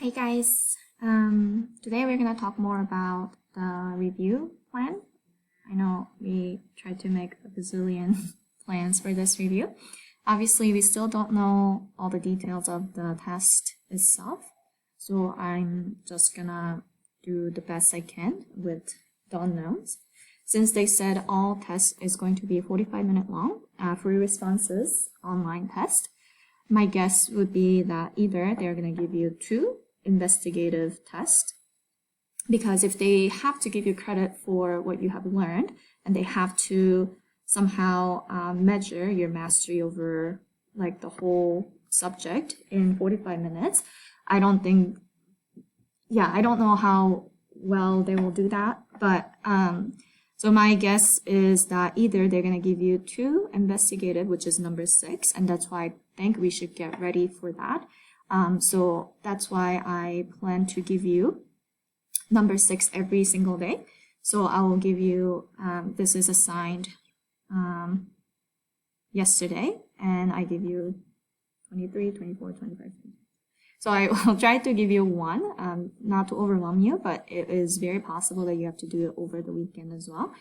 Hey guys, today we're gonna talk more about the review plan. I know we tried to make a bazillion plans for this review. Obviously, we still don't know all the details of the test itself, so I'm just gonna do the best I can with the unknowns. Since they said all tests is going to be 45-minute long, free responses online test, my guess would be that either they're going to give you 2 investigative tests, because if they have to give you credit for what you have learned and they have to somehow measure your mastery over like the whole subject in 45 minutes, I don't know how well they will do that, but so my guess is that either they're going to give you 2 investigative, which is number 6, and that's why I think we should get ready for that. So that's why I plan to give you number 6 every single day. So I will give you, this is assigned yesterday, and I give you 23, 24, 25. So I will try to give you one, not to overwhelm you, but it is very possible that you have to do it over the weekend as well,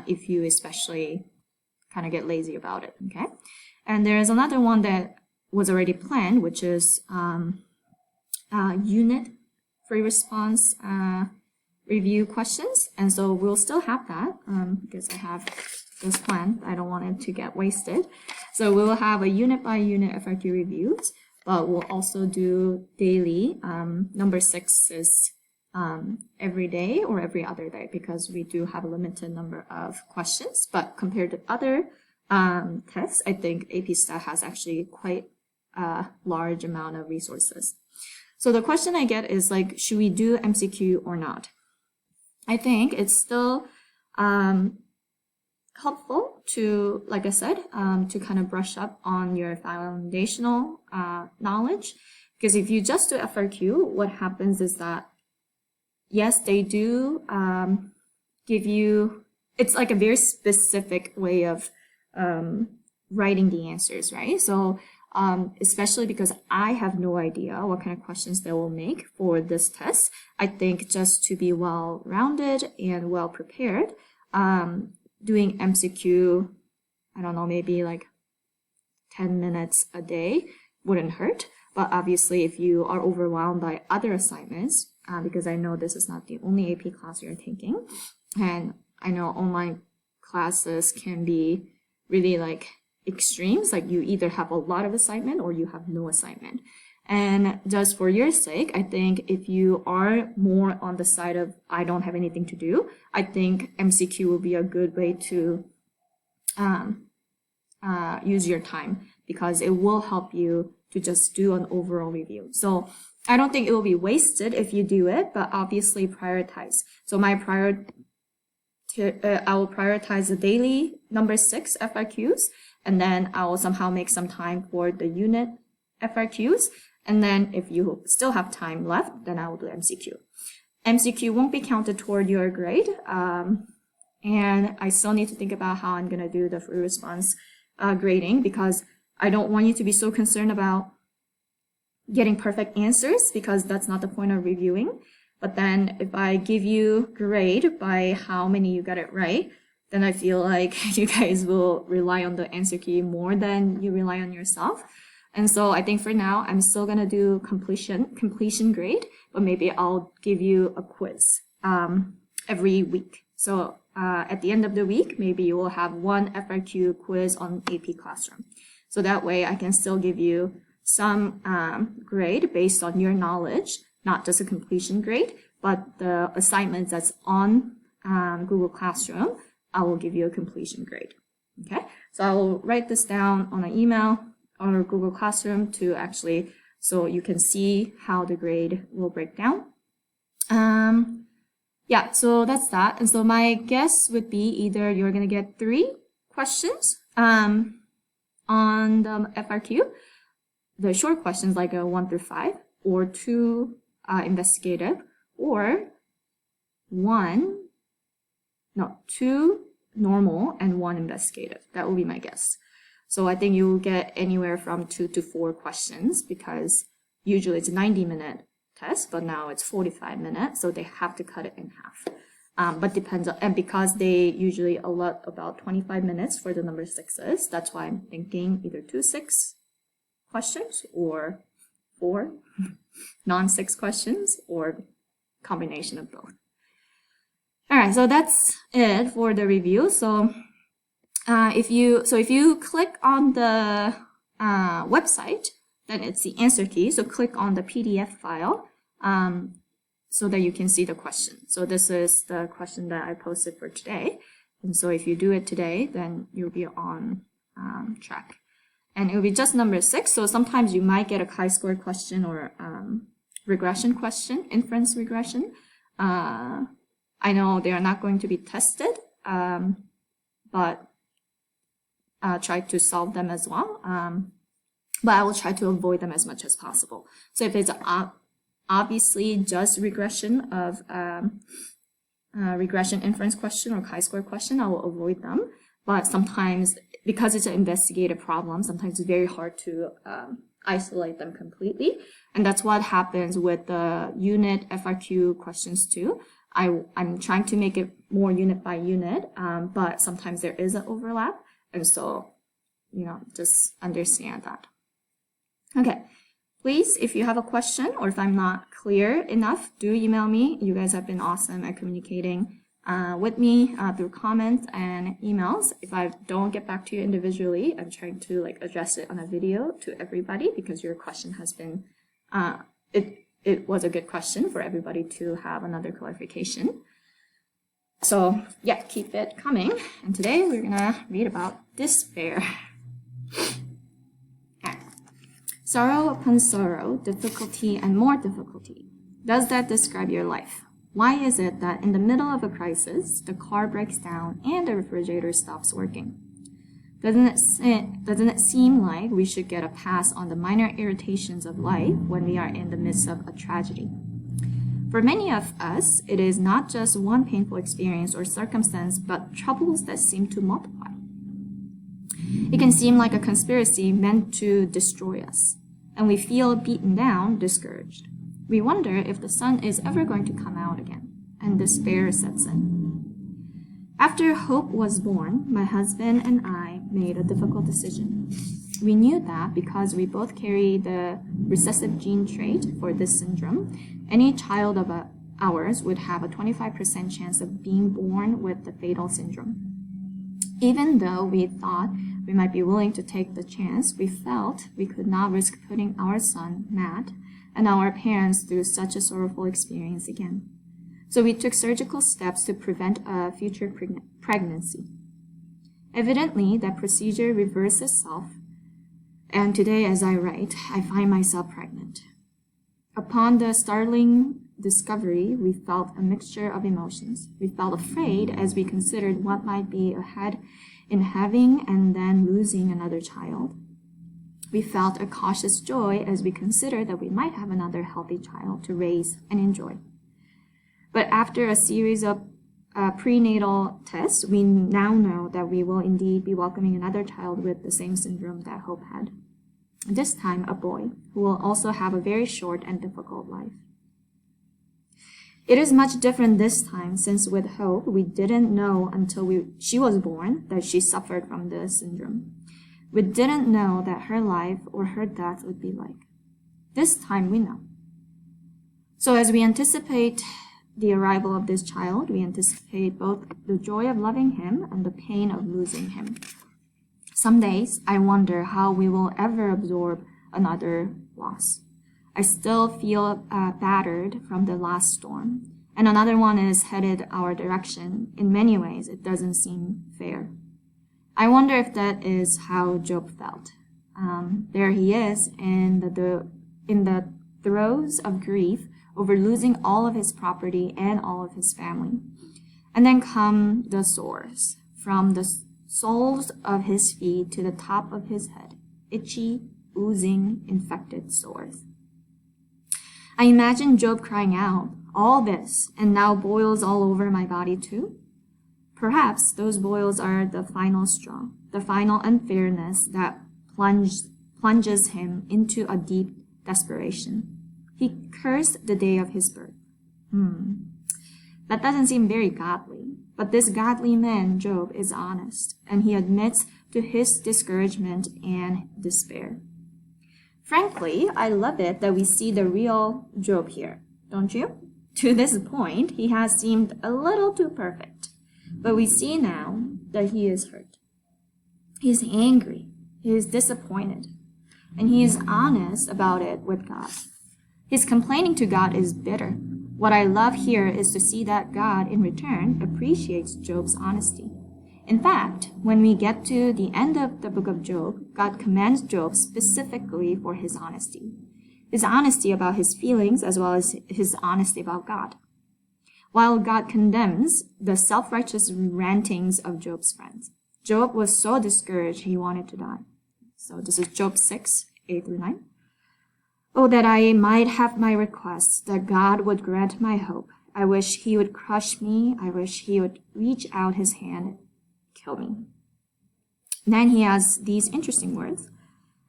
if you especially kind of get lazy about it, okay? And there is another one that was already planned, which is unit free response review questions. And so we'll still have that because I have this planned. I don't want it to get wasted. So we'll have a unit by unit FRQ reviews, but we'll also do daily. Number 6 is every day or every other day, because we do have a limited number of questions. But compared to other tests, I think AP Stat has actually quite a large amount of resources. So the question I get is like, should we do MCQ or not? I think it's still helpful to, like I said, to kind of brush up on your foundational knowledge. Because if you just do FRQ, what happens is that, yes, they do give you, it's like a very specific way of writing the answers, right? So especially because I have no idea what kind of questions they will make for this test, I think just to be well-rounded and well-prepared, doing MCQ, I don't know, maybe like 10 minutes a day wouldn't hurt. But obviously, if you are overwhelmed by other assignments, because I know this is not the only AP class you're taking, and I know online classes can be really like extremes, like you either have a lot of assignment or you have no assignment. And just for your sake, I think if you are more on the side of I don't have anything to do, I think MCQ will be a good way to use your time, because it will help you to just do an overall review. So I don't think it will be wasted if you do it, but obviously prioritize. So my I will prioritize the daily number 6 FRQs, and then I will somehow make some time for the unit FRQs. And then if you still have time left, then I will do MCQ. MCQ won't be counted toward your grade. And I still need to think about how I'm going to do the free response grading, because I don't want you to be so concerned about getting perfect answers, because that's not the point of reviewing. But then if I give you grade by how many you got it right, then I feel like you guys will rely on the answer key more than you rely on yourself. And so I think for now, I'm still going to do completion grade, but maybe I'll give you a quiz every week. So at the end of the week, maybe you will have one FRQ quiz on AP Classroom. So that way I can still give you some grade based on your knowledge, not just a completion grade, but the assignments that's on Google Classroom, I will give you a completion grade. Okay, so I will write this down on an email or Google Classroom to actually, so you can see how the grade will break down. Yeah, so that's that. And so my guess would be either you're going to get 3 questions on the FRQ, the short questions like a 1 through 5, or 2 investigative, or 2 normal and 1 investigative. That will be my guess. So I think you will get anywhere from 2 to 4 questions, because usually it's a 90-minute test, but now it's 45 minutes, so they have to cut it in half. But depends on, and because they usually allot about 25 minutes for the number 6s, that's why I'm thinking either 2 6 questions or 4 non-6 questions, or combination of both. All right, so that's it for the review. So if you click on the website, then it's the answer key. So click on the PDF file so that you can see the question. So this is the question that I posted for today. And so if you do it today, then you'll be on track. And it'll be just number 6. So sometimes you might get a chi-square question or regression question, inference regression. I know they are not going to be tested, but try to solve them as well. But I will try to avoid them as much as possible. So if it's obviously just regression of regression inference question or chi-square question, I will avoid them. But sometimes, because it's an investigative problem, sometimes it's very hard to isolate them completely. And that's what happens with the unit FRQ questions too. I'm trying to make it more unit by unit, but sometimes there is an overlap. And so, just understand that. Okay, please, if you have a question or if I'm not clear enough, do email me. You guys have been awesome at communicating with me through comments and emails. If I don't get back to you individually, I'm trying to address it on a video to everybody, because your question has been, it was a good question for everybody to have another clarification. So yeah, keep it coming. And today we're gonna read about despair. Okay. Sorrow upon sorrow, difficulty and more difficulty. Does that describe your life? Why is it that in the middle of a crisis, the car breaks down and the refrigerator stops working? Doesn't it seem like we should get a pass on the minor irritations of life when we are in the midst of a tragedy? For many of us, it is not just one painful experience or circumstance, but troubles that seem to multiply. It can seem like a conspiracy meant to destroy us, and we feel beaten down, discouraged. We wonder if the sun is ever going to come out again, and despair sets in. After Hope was born, my husband and I made a difficult decision. We knew that because we both carry the recessive gene trait for this syndrome, any child of ours would have a 25% chance of being born with the fatal syndrome. Even though we thought we might be willing to take the chance, we felt we could not risk putting our son, Matt, and our parents through such a sorrowful experience again. So we took surgical steps to prevent a future pregnancy. Evidently, that procedure reversed itself, and today as I write, I find myself pregnant. Upon the startling discovery, we felt a mixture of emotions. We felt afraid as we considered what might be ahead in having and then losing another child. We felt a cautious joy as we considered that we might have another healthy child to raise and enjoy. But after a series of prenatal tests, we now know that we will indeed be welcoming another child with the same syndrome that Hope had. This time, a boy, who will also have a very short and difficult life. It is much different this time, since with Hope, we didn't know until she was born that she suffered from this syndrome. We didn't know that her life or her death would be like. This time we know. So as we anticipate the arrival of this child, we anticipate both the joy of loving him and the pain of losing him. Some days I wonder how we will ever absorb another loss. I still feel battered from the last storm, and another one is headed our direction. In many ways, it doesn't seem fair. I wonder if that is how Job felt. There he is in the throes of grief over losing all of his property and all of his family. And then come the sores, from the soles of his feet to the top of his head, itchy, oozing, infected sores. I imagine Job crying out, all this, and now boils all over my body too? Perhaps those boils are the final straw, the final unfairness that plunges him into a deep desperation. He cursed the day of his birth. That doesn't seem very godly. But this godly man, Job, is honest, and he admits to his discouragement and despair. Frankly, I love it that we see the real Job here, don't you? To this point, he has seemed a little too perfect. But we see now that he is hurt. He's angry. He is disappointed. And he is honest about it with God. His complaining to God is bitter. What I love here is to see that God, in return, appreciates Job's honesty. In fact, when we get to the end of the book of Job, God commends Job specifically for his honesty. His honesty about his feelings as well as his honesty about God. While God condemns the self-righteous rantings of Job's friends, Job was so discouraged he wanted to die. So this is Job 6, 8 through 9. Oh, that I might have my request, that God would grant my hope. I wish he would crush me. I wish he would reach out his hand and kill me. Then he has these interesting words.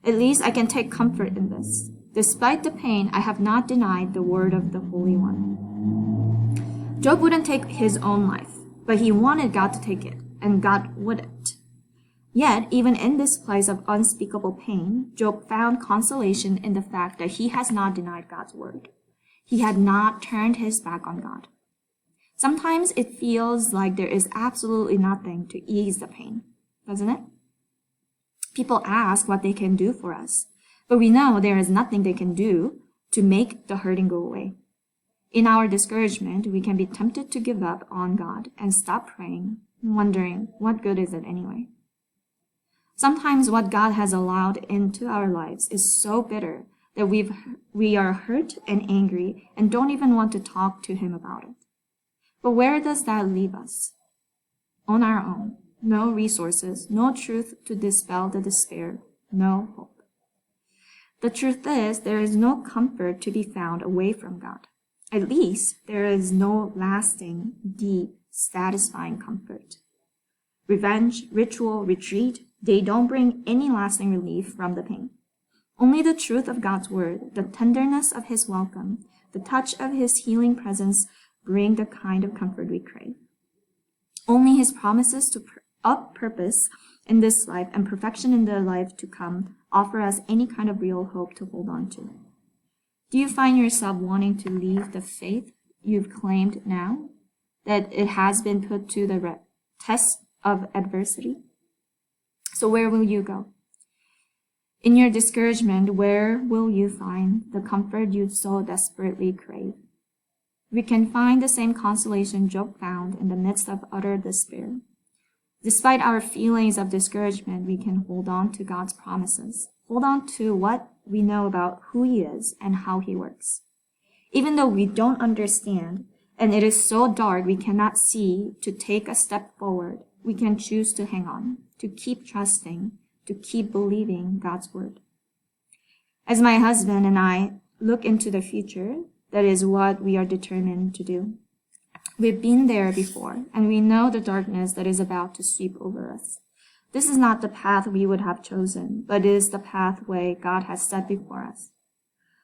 At least I can take comfort in this. Despite the pain, I have not denied the word of the Holy One. Job wouldn't take his own life, but he wanted God to take it, and God wouldn't. Yet, even in this place of unspeakable pain, Job found consolation in the fact that he has not denied God's word. He had not turned his back on God. Sometimes it feels like there is absolutely nothing to ease the pain, doesn't it? People ask what they can do for us, but we know there is nothing they can do to make the hurting go away. In our discouragement, we can be tempted to give up on God and stop praying, wondering, what good is it anyway? Sometimes what God has allowed into our lives is so bitter that we are hurt and angry and don't even want to talk to him about it. But where does that leave us? On our own. No resources, no truth to dispel the despair, no hope. The truth is, there is no comfort to be found away from God. At least, there is no lasting, deep, satisfying comfort. Revenge, ritual, retreat, they don't bring any lasting relief from the pain. Only the truth of God's word, the tenderness of his welcome, the touch of his healing presence bring the kind of comfort we crave. Only his promises of purpose in this life and perfection in the life to come offer us any kind of real hope to hold on to. Do you find yourself wanting to leave the faith you've claimed now, that it has been put to the test of adversity? So where will you go? In your discouragement, where will you find the comfort you so desperately crave? We can find the same consolation Job found in the midst of utter despair. Despite our feelings of discouragement, we can hold on to God's promises. Hold on to what we know about who he is and how he works. Even though we don't understand, and it is so dark we cannot see to take a step forward, we can choose to hang on, to keep trusting, to keep believing God's word. As my husband and I look into the future, that is what we are determined to do. We've been there before, and we know the darkness that is about to sweep over us. This is not the path we would have chosen, but it is the pathway God has set before us.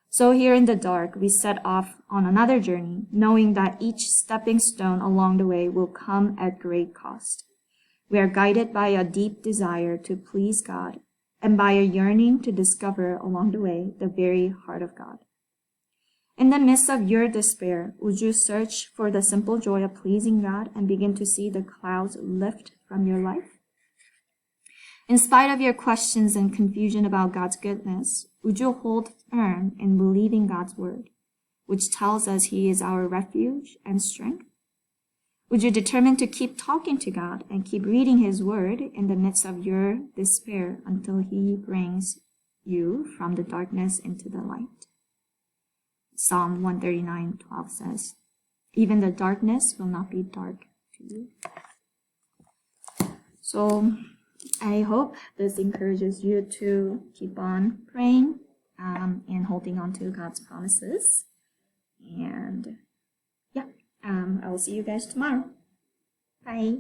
So here in the dark, we set off on another journey, knowing that each stepping stone along the way will come at great cost. We are guided by a deep desire to please God and by a yearning to discover along the way the very heart of God. In the midst of your despair, would you search for the simple joy of pleasing God and begin to see the clouds lift from your life? In spite of your questions and confusion about God's goodness, would you hold firm in believing God's word, which tells us he is our refuge and strength? Would you determine to keep talking to God and keep reading his word in the midst of your despair until he brings you from the darkness into the light? Psalm 139:12 says, even the darkness will not be dark to you. So I hope this encourages you to keep on praying and holding on to God's promises. And I will see you guys tomorrow. Bye.